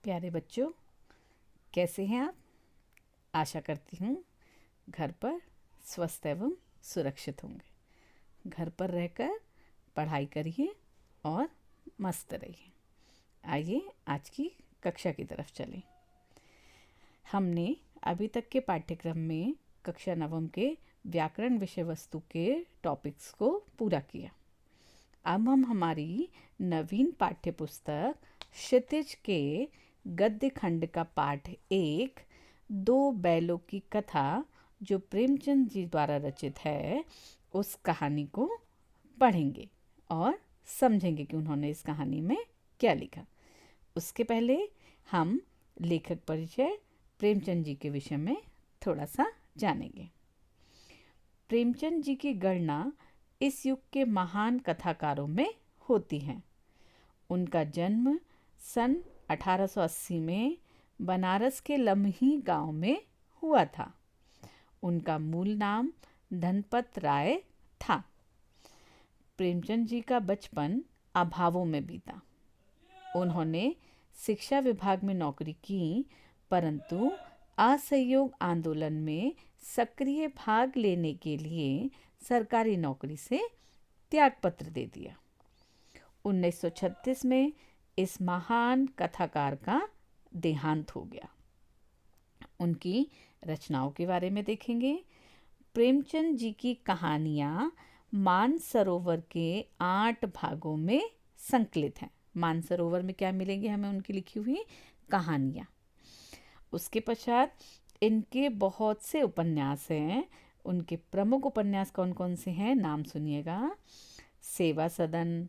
प्यारे बच्चों, कैसे हैं आप? आशा करती हूँ घर पर स्वस्थ एवं सुरक्षित होंगे। घर पर रहकर पढ़ाई करिए और मस्त रहिए। आइए आज की कक्षा की तरफ चलें। हमने अभी तक के पाठ्यक्रम में कक्षा नवम के व्याकरण विषय वस्तु के टॉपिक्स को पूरा किया। अब हम हमारी नवीन पाठ्य पुस्तक क्षितिज के गद्य खंड का पाठ 1 दो बैलों की कथा जो प्रेमचंद जी द्वारा रचित है, उस कहानी को पढ़ेंगे और समझेंगे कि उन्होंने इस कहानी में क्या लिखा। उसके पहले हम लेखक परिचय प्रेमचंद जी के विषय में थोड़ा सा जानेंगे। प्रेमचंद जी की गणना इस युग के महान कथाकारों में होती है। उनका जन्म सन 1880 में बनारस के लम्ही गांव में हुआ था। उनका मूल नाम धनपत राय था। प्रेमचंद जी का बचपन अभावों में बीता। उन्होंने शिक्षा विभाग में नौकरी की, परंतु असहयोग आंदोलन में सक्रिय भाग लेने के लिए सरकारी नौकरी से त्यागपत्र दे दिया। 1936 में इस महान कथाकार का देहांत हो गया। उनकी रचनाओं के बारे में देखेंगे। प्रेमचंद जी की कहानियाँ मानसरोवर के 8 भागों में संकलित हैं। मानसरोवर में क्या मिलेंगे हमें? उनकी लिखी हुई कहानियाँ। उसके पश्चात इनके बहुत से उपन्यास हैं। उनके प्रमुख उपन्यास कौन कौन से हैं, नाम सुनिएगा। सेवा सदन,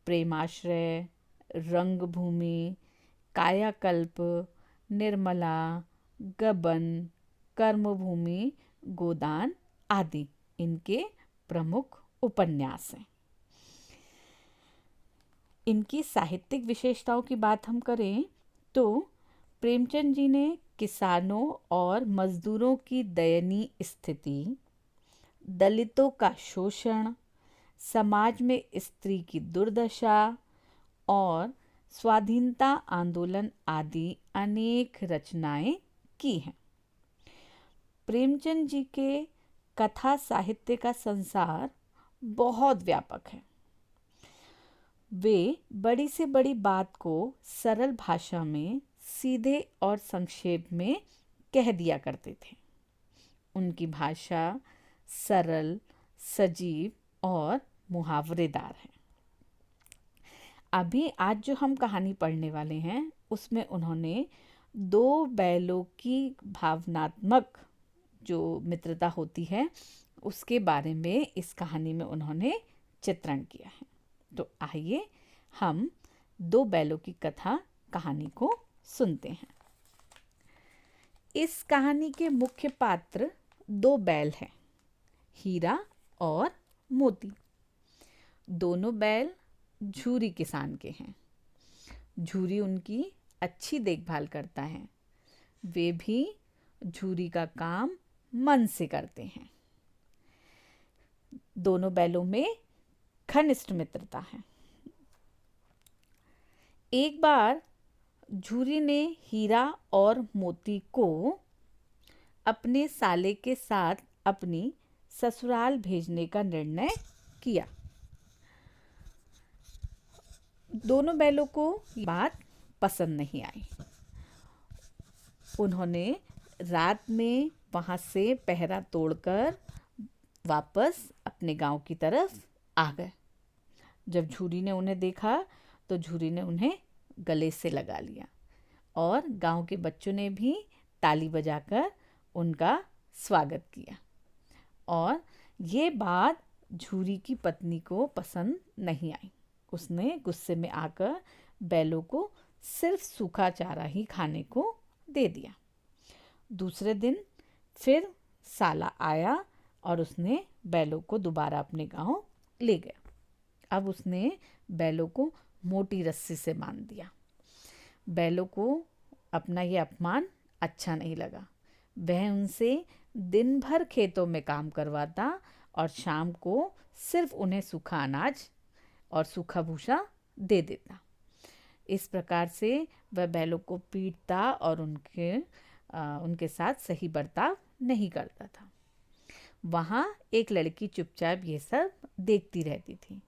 प्रेमाश्रय, रंगभूमि, कायाकल्प, निर्मला, गबन, कर्मभूमि, गोदान आदि इनके प्रमुख उपन्यास हैं। इनकी साहित्यिक विशेषताओं की बात हम करें तो प्रेमचंद जी ने किसानों और मजदूरों की दयनीय स्थिति, दलितों का शोषण, समाज में स्त्री की दुर्दशा और स्वाधीनता आंदोलन आदि अनेक रचनाएं की हैं। प्रेमचंद जी के कथा साहित्य का संसार बहुत व्यापक है। वे बड़ी से बड़ी बात को सरल भाषा में सीधे और संक्षेप में कह दिया करते थे। उनकी भाषा सरल, सजीव और मुहावरेदार है। अभी आज जो हम कहानी पढ़ने वाले हैं उसमें उन्होंने दो बैलों की भावनात्मक जो मित्रता होती है उसके बारे में इस कहानी में उन्होंने चित्रण किया है। तो आइए हम दो बैलों की कहानी को सुनते हैं। इस कहानी के मुख्य पात्र दो बैल हैं, हीरा और मोती। दोनों बैल झूरी किसान के हैं। झूरी उनकी अच्छी देखभाल करता है। वे भी झूरी का काम मन से करते हैं। दोनों बैलों में घनिष्ठ मित्रता है। एक बार झूरी ने हीरा और मोती को अपने साले के साथ अपनी ससुराल भेजने का निर्णय किया। दोनों बैलों को ये बात पसंद नहीं आई। उन्होंने रात में वहाँ से पहरा तोड़कर वापस अपने गांव की तरफ आ गए। जब झूरी ने उन्हें देखा तो झूरी ने उन्हें गले से लगा लिया और गांव के बच्चों ने भी ताली बजाकर उनका स्वागत किया। और ये बात झूरी की पत्नी को पसंद नहीं आई। उसने गुस्से में आकर बैलों को सिर्फ सूखा चारा ही खाने को दे दिया। दूसरे दिन फिर साला आया और उसने बैलों को दोबारा अपने गांव ले गया। अब उसने बैलों को मोटी रस्सी से बांध दिया। बैलों को अपना ये अपमान अच्छा नहीं लगा। वह उनसे दिन भर खेतों में काम करवाता और शाम को सिर्फ उन्हें सूखा अनाज और सूखा भूसा दे देता। इस प्रकार से वह बैलों को पीटता और उनके साथ सही बर्ताव नहीं करता था। वहाँ एक लड़की चुपचाप ये सब देखती रहती थी।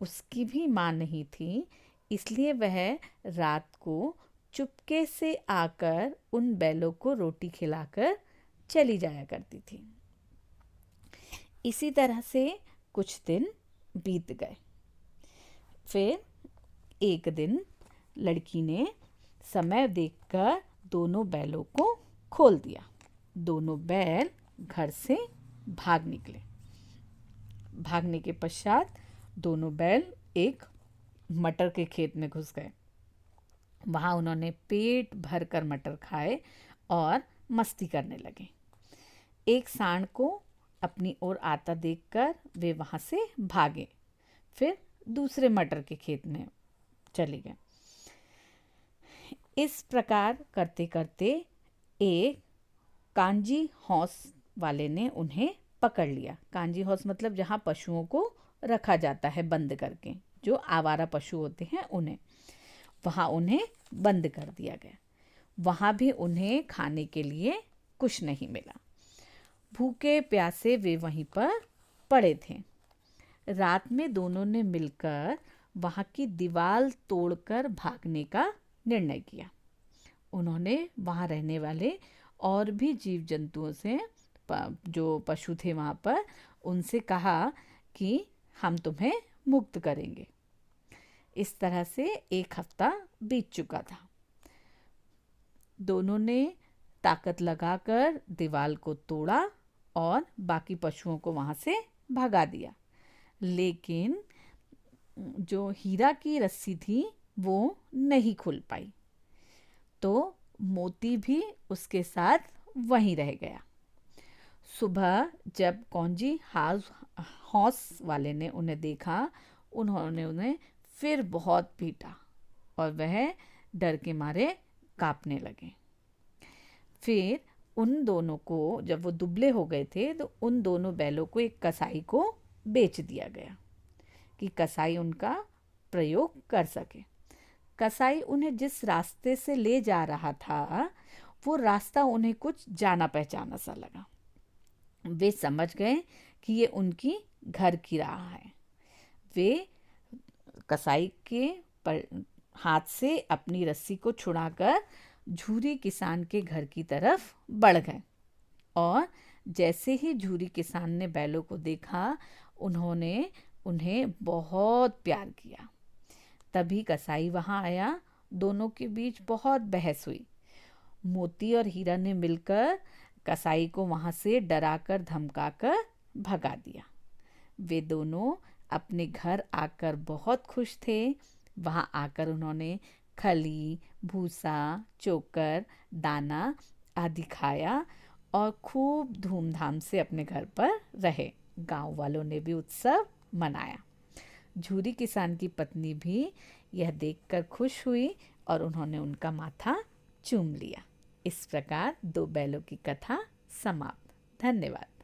उसकी भी माँ नहीं थी, इसलिए वह रात को चुपके से आकर उन बैलों को रोटी खिलाकर चली जाया करती थी। इसी तरह से कुछ दिन बीत गए। फिर एक दिन लड़की ने समय देखकर दोनों बैलों को खोल दिया। दोनों बैल घर से भाग निकले। भागने के पश्चात दोनों बैल एक मटर के खेत में घुस गए। वहाँ उन्होंने पेट भर कर मटर खाए और मस्ती करने लगे। एक सांड को अपनी ओर आता देखकर वे वहाँ से भागे। फिर दूसरे मटर के खेत में चले गए। इस प्रकार करते करते एक कांजी हौस वाले ने उन्हें पकड़ लिया। कांजी हौस मतलब जहाँ पशुओं को रखा जाता है बंद करके, जो आवारा पशु होते हैं उन्हें, वहाँ उन्हें बंद कर दिया गया। वहाँ भी उन्हें खाने के लिए कुछ नहीं मिला। भूखे प्यासे वे वहीं पर पड़े थे। रात में दोनों ने मिलकर वहाँ की दीवार तोड़कर भागने का निर्णय किया। उन्होंने वहाँ रहने वाले और भी जीव जंतुओं से, जो पशु थे वहाँ पर, उनसे कहा कि हम तुम्हें मुक्त करेंगे। इस तरह से एक हफ्ता बीत चुका था। दोनों ने ताकत लगाकर दीवार को तोड़ा और बाकी पशुओं को वहाँ से भगा दिया। लेकिन जो हीरा की रस्सी थी वो नहीं खुल पाई, तो मोती भी उसके साथ वहीं रह गया। सुबह जब कौंजी हौस वाले ने उन्हें देखा, उन्होंने उन्हें फिर बहुत पीटा और वह डर के मारे कांपने लगे। फिर उन दोनों को, जब वो दुबले हो गए थे, तो उन दोनों बैलों को एक कसाई को बेच दिया गया कि कसाई उनका प्रयोग कर सके। कसाई उन्हें जिस रास्ते से ले जा रहा था, वो रास्ता उन्हें कुछ जाना पहचाना सा लगा। वे समझ गए कि ये उनकी घर की राह है। वे कसाई के हाथ से अपनी रस्सी को छुड़ाकर झूरी किसान के घर की तरफ बढ़ गए। और जैसे ही झूरी किसान ने बैलों को देखा, उन्होंने उन्हें बहुत प्यार किया। तभी कसाई वहाँ आया। दोनों के बीच बहुत बहस हुई। मोती और हीरा ने मिलकर कसाई को वहाँ से डराकर धमकाकर भगा दिया। वे दोनों अपने घर आकर बहुत खुश थे। वहाँ आकर उन्होंने खली, भूसा, चोकर, दाना आदि खाया और खूब धूमधाम से अपने घर पर रहे। गांव वालों ने भी उत्सव मनाया। झूरी किसान की पत्नी भी यह देखकर खुश हुई और उन्होंने उनका माथा चूम लिया। इस प्रकार दो बैलों की कथा समाप्त। धन्यवाद।